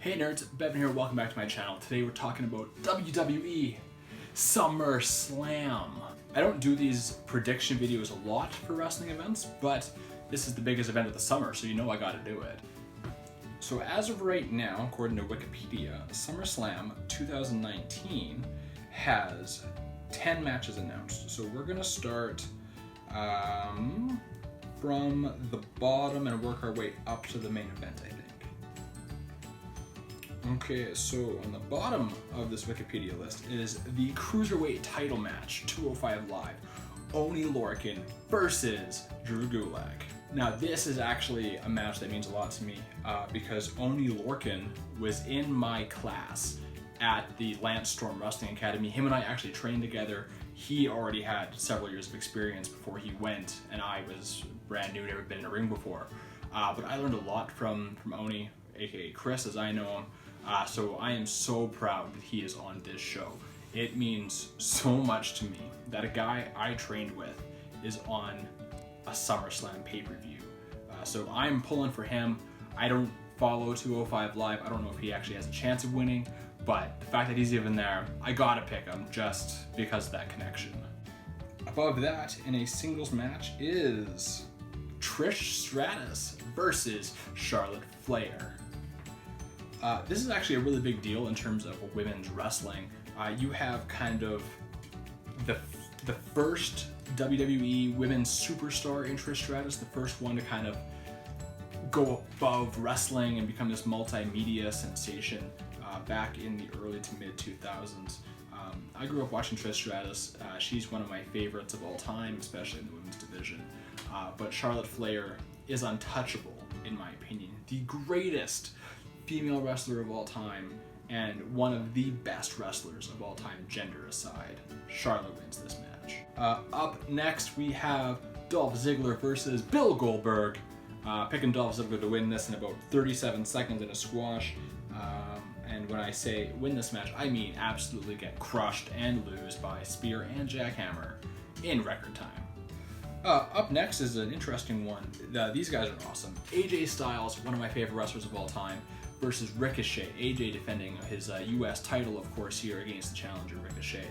Hey nerds, Bevan here, welcome back to my channel. Today we're talking about WWE Summerslam. I don't do these prediction videos a lot for wrestling events, but this is the biggest event of the summer, so you know I gotta do it. So as of right now, according to Wikipedia, SummerSlam 2019 has 10 matches announced. So we're gonna start from the bottom and work our way up to the main event, I think. Okay, so on the bottom of this Wikipedia list is the Cruiserweight title match, 205 Live, Oni Lorcan versus Drew Gulak. Now this is actually a match that means a lot to me because Oni Lorcan was in my class at the Lance Storm Wrestling Academy. Him and I actually trained together. He already had several years of experience before he went, and I was brand new, never been in a ring before. But I learned a lot from Oni, aka Chris as I know him. So I am so proud that he is on this show. It means so much to me that a guy I trained with is on a SummerSlam pay-per-view. So I'm pulling for him. I don't follow 205 Live. I don't know if he actually has a chance of winning, but the fact that he's even there, I gotta pick him just because of that connection. Above that, in a singles match, is Trish Stratus versus Charlotte Flair. This is actually a really big deal in terms of women's wrestling. You have kind of the first WWE women's superstar in Trish Stratus, the first one to kind of go above wrestling and become this multimedia sensation back in the early to mid 2000s. I grew up watching Trish Stratus. She's one of my favorites of all time, especially in the women's division. But Charlotte Flair is untouchable, in my opinion. The greatest female wrestler of all time, and one of the best wrestlers of all time, gender aside. Charlotte wins this match. Up next we have Dolph Ziggler versus Bill Goldberg. Picking Dolph Ziggler to win this in about 37 seconds in a squash. And when I say win this match, I mean absolutely get crushed and lose by spear and jackhammer in record time. Up next is an interesting one. These guys are awesome. AJ Styles, one of my favorite wrestlers of all time, versus Ricochet. AJ defending his US title, of course, here against the challenger Ricochet.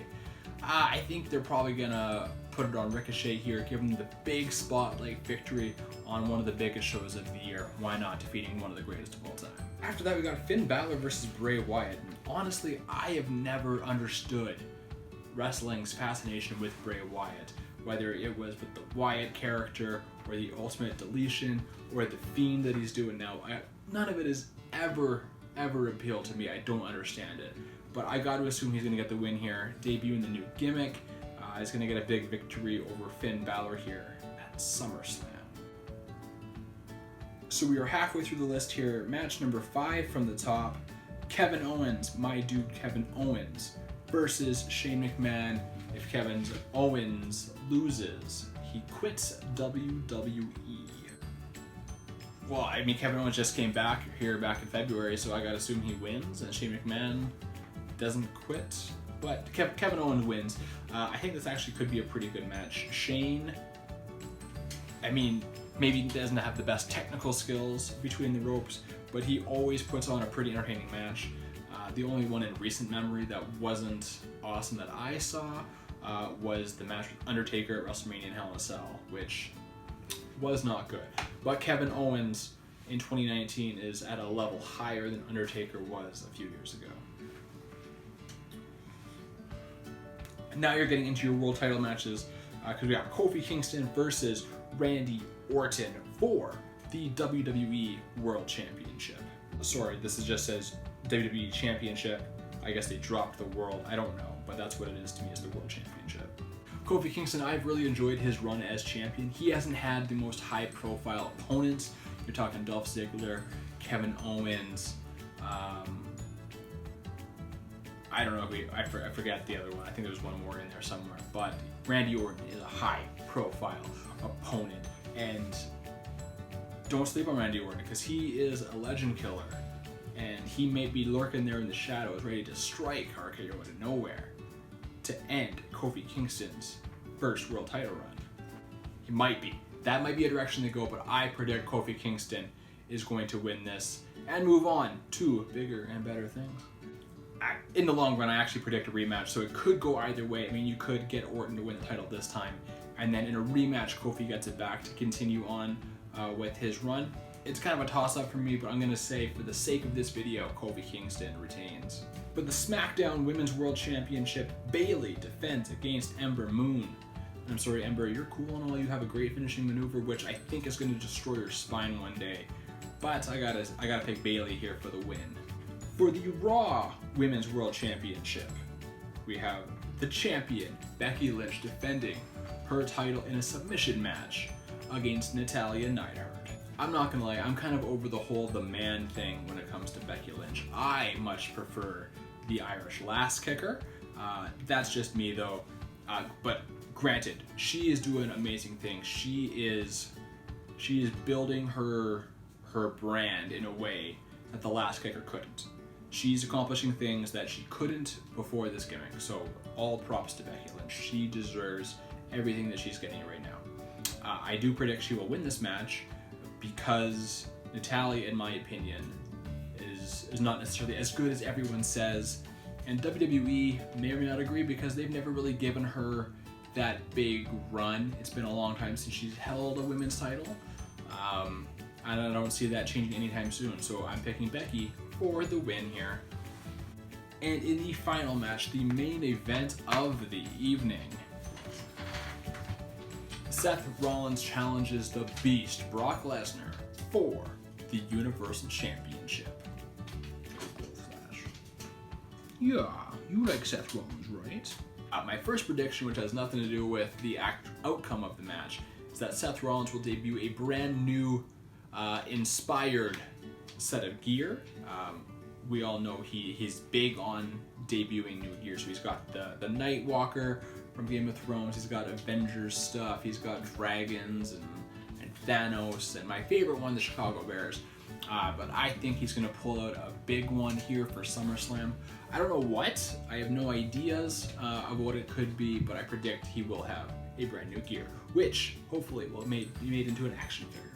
I think they're probably gonna put it on Ricochet here, give him the big spotlight victory on one of the biggest shows of the year. Why not, defeating one of the greatest of all time? After that, we got Finn Balor versus Bray Wyatt. And honestly, I have never understood wrestling's fascination with Bray Wyatt, whether it was with the Wyatt character or the Ultimate Deletion or the Fiend that he's doing now. None of it has ever appealed to me. I don't understand it. But I got to assume he's going to get the win here, debuting the new gimmick. He's going to get a big victory over Finn Balor here at SummerSlam. So we are halfway through the list here. Match number 5 from the top. Kevin Owens, my dude Kevin Owens, versus Shane McMahon. If Kevin Owens loses, he quits WWE. Well, I mean, Kevin Owens just came back here back in February, so I gotta assume he wins, and Shane McMahon doesn't quit. But Kevin Owens wins. I think this actually could be a pretty good match. Shane, I mean, maybe doesn't have the best technical skills between the ropes, but he always puts on a pretty entertaining match. The only one in recent memory that wasn't awesome that I saw was the match with Undertaker at WrestleMania in Hell in a Cell, which was not good. But Kevin Owens in 2019 is at a level higher than Undertaker was a few years ago. And now you're getting into your world title matches because we got Kofi Kingston versus Randy Orton for the WWE World Championship. Sorry, this just says WWE Championship. I guess they dropped the world. I don't know, but that's what it is to me, is the World Championship. Kofi Kingston, I've really enjoyed his run as champion. He hasn't had the most high-profile opponents. You're talking Dolph Ziggler, Kevin Owens. I don't know I forget the other one. I think there's one more in there somewhere. But Randy Orton is a high-profile opponent, and don't sleep on Randy Orton because he is a legend killer, and he may be lurking there in the shadows, ready to strike RKO out of nowhere to end Kofi Kingston's first world title run. He might be. That might be a direction to go, but I predict Kofi Kingston is going to win this and move on to bigger and better things. In the long run, I actually predict a rematch, so it could go either way. I mean, you could get Orton to win the title this time, and then in a rematch, Kofi gets it back to continue on with his run. It's kind of a toss-up for me, but I'm going to say, for the sake of this video, Kofi Kingston retains. But the SmackDown Women's World Championship, Bayley defends against Ember Moon. I'm sorry, Ember, you're cool and all, you have a great finishing maneuver, which I think is going to destroy your spine one day. But I gotta pick Bayley here for the win. For the Raw Women's World Championship, we have the champion, Becky Lynch, defending her title in a submission match against Natalya Neidhart. I'm not gonna lie, I'm kind of over the man thing when it comes to Becky Lynch. I much prefer the Irish lass kicker. That's just me though. But granted, she is doing amazing things. She is building her brand in a way that the last kicker couldn't. She's accomplishing things that she couldn't before this gimmick. So all props to Becky Lynch. She deserves everything that she's getting right now. I do predict she will win this match because Natalya, in my opinion, is not necessarily as good as everyone says. And WWE may or may not agree because they've never really given her that big run. It's been a long time since she's held a women's title. And I don't see that changing anytime soon. So I'm picking Becky for the win here. And in the final match, the main event of the evening, Seth Rollins challenges the Beast, Brock Lesnar, for the Universal Championship. Yeah, you like Seth Rollins, right? My first prediction, which has nothing to do with the outcome of the match, is that Seth Rollins will debut a brand new, inspired set of gear. We all know he's big on debuting new gear, so he's got the Night Walker from Game of Thrones, he's got Avengers stuff, he's got dragons and Thanos, and my favorite one, the Chicago Bears. But I think he's going to pull out a big one here for SummerSlam. I don't know what, I have no ideas of what it could be, but I predict he will have a brand new gear, which hopefully will be made into an action figure.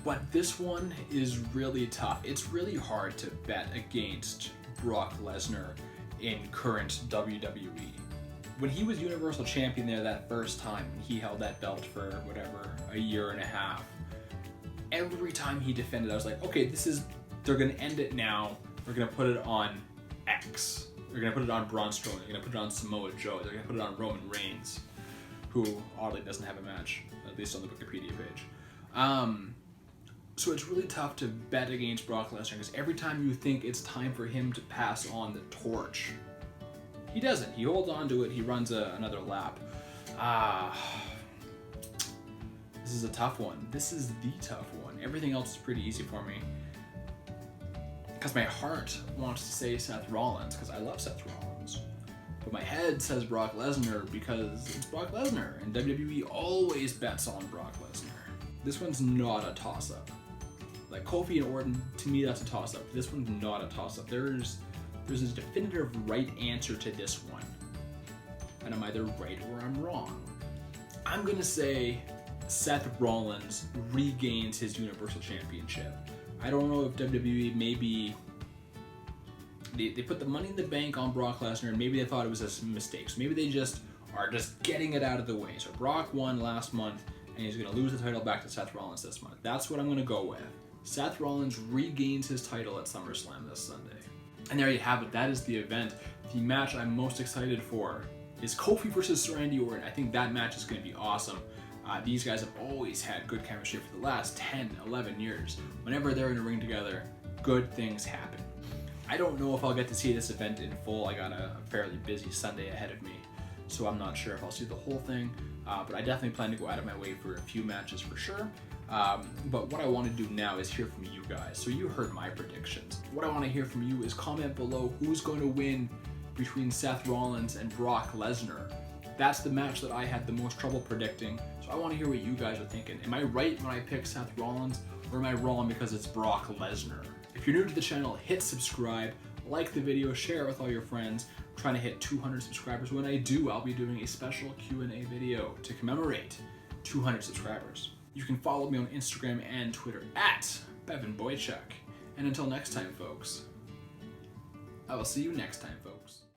But this one is really tough. It's really hard to bet against Brock Lesnar in current WWE. When he was Universal Champion there that first time, he held that belt for whatever, a year and a half. Every time he defended, I was like, okay, they're gonna end it now. They're gonna put it on X. They're gonna put it on Braun Strowman. They're gonna put it on Samoa Joe. They're gonna put it on Roman Reigns, who oddly doesn't have a match, at least on the Wikipedia page. So it's really tough to bet against Brock Lesnar because every time you think it's time for him to pass on the torch, he doesn't. He holds on to it. He runs another lap. This is a tough one. This is the tough one. Everything else is pretty easy for me. Because my heart wants to say Seth Rollins, because I love Seth Rollins. But my head says Brock Lesnar because it's Brock Lesnar, and WWE always bets on Brock Lesnar. This one's not a toss-up. Like Kofi and Orton, to me that's a toss-up. This one's not a toss-up. There's a definitive right answer to this one. And I'm either right or I'm wrong. I'm gonna say Seth Rollins regains his Universal Championship. I don't know if WWE maybe they put the money in the bank on Brock Lesnar and maybe they thought it was a mistake. So maybe they just are just getting it out of the way. So Brock won last month and he's gonna lose the title back to Seth Rollins this month. That's what I'm gonna go with. Seth Rollins regains his title at SummerSlam this Sunday. And there you have it. That is the event. The match I'm most excited for is Kofi versus Randy Orton. I think that match is going to be awesome. These guys have always had good chemistry for the last 10, 11 years. Whenever they're in a ring together, good things happen. I don't know if I'll get to see this event in full. I got a fairly busy Sunday ahead of me, so I'm not sure if I'll see the whole thing. But I definitely plan to go out of my way for a few matches for sure. But what I want to do now is hear from you guys. So you heard my predictions. What I want to hear from you is comment below who's going to win between Seth Rollins and Brock Lesnar. That's the match that I had the most trouble predicting. So I want to hear what you guys are thinking. Am I right when I pick Seth Rollins, or am I wrong because it's Brock Lesnar? If you're new to the channel, hit subscribe, like the video, share it with all your friends. I'm trying to hit 200 subscribers. When I do, I'll be doing a special Q&A video to commemorate 200 subscribers. You can follow me on Instagram and Twitter at Bevan Boychuk. And until next time, folks, I will see you next time, folks.